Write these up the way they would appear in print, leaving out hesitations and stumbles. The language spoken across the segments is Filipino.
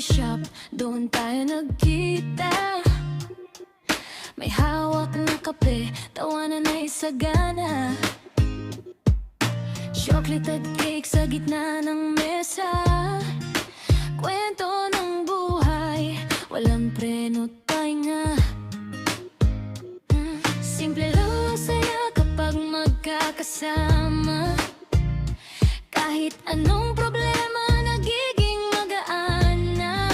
coffee shop, doon tayo nagkita. May hawak na kape, tawanan ay sagana. Chocolate at cake sa gitna ng mesa. Kwento ng buhay, walang preno tainga. Simple lang saya kapag magkakasama. Kahit anong problema, nagiging magaan na.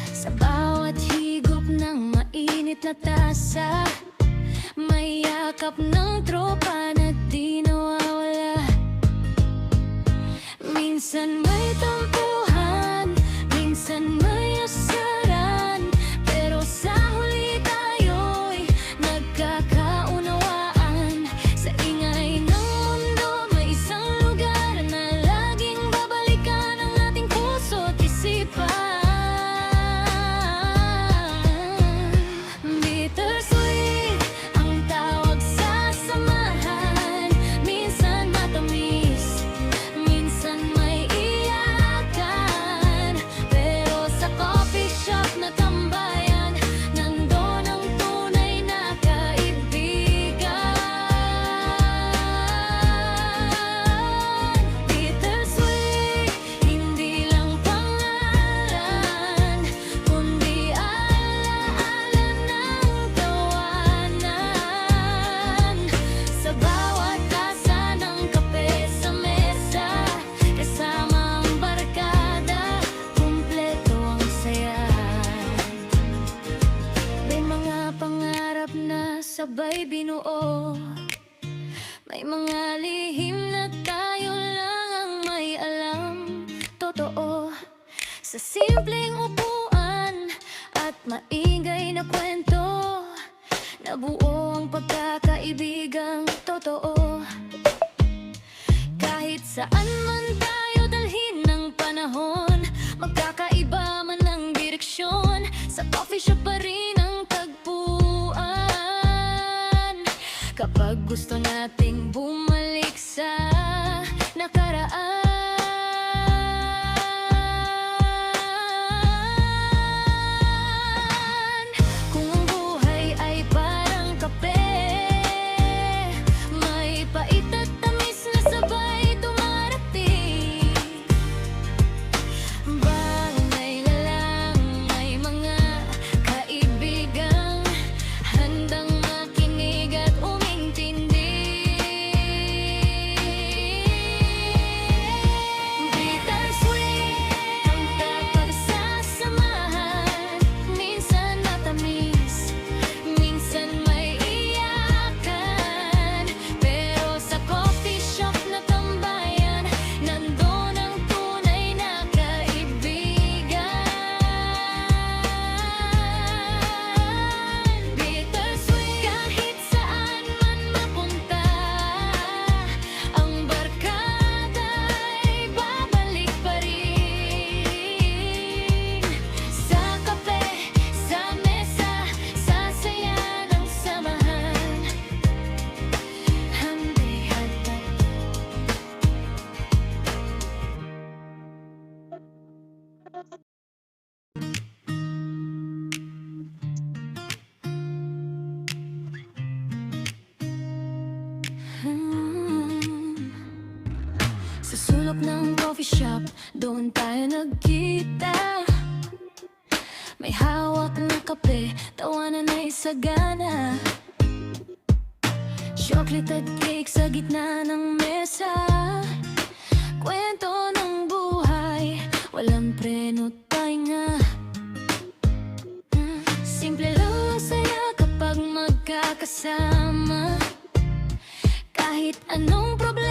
Sa bawat higop ng mainit na tasa, may yakap ng tropa na di nawawala. Minsan may tampuhan, minsan may asaran, pero sa huli tayo'y nagkakaunawaan. Sa ingay ng mundo, may isang lugar na laging babalikan ang ating puso't isipan. Bittersweet ang tawag sa samahan. Minsan matamis, minsan may iyakan, pero sa coffee shop na tambayan, nandun ang tunay na kaibigan. Bittersweet, hindi lang pangalan, kundi alaala ng tawanan. Sa bawat tasa ng kape sa mesa, kasama ang barkada, kumpleto ang saya. May mga pangarap na sabay binuo, may mga lihim na tayo lang ang may alam. Totoo, sa simpleng upuan at maingay na kwento, nabuo ang pagkakaibigang totoo. Kahit saan man tayo dalhin ng panahon, magkakaiba man ang direksyon, sa coffee shop pa rin ang tagpuan. Kapag gusto nating bumalik sa nakaraan. Kung ang buhay ay parang kape, may pait at tamis na sabay dumarating. Bangay na lang, may mga kaibigang handang makinig at umintindi. Bittersweet ang tapang sasamahan. Minsan matamis, minsan may iyakan, pero sa coffee shop na tambayan, nandun ang tunay na kaibigan. Bittersweet, kahit saan man mapunta, ang barkada ay babalik pa rin. Sa kape, sa mesa, sa saya ng samahan. Handi hatag. Sa sulok ng coffee shop, doon tayo nagkita. May hawak na kape, tawanan ay sagana. Chocolate at cake sa gitna ng mesa. Kwento ng buhay, walang preno tainga. Simple lang saya kapag magkakasama. Kahit anong problema,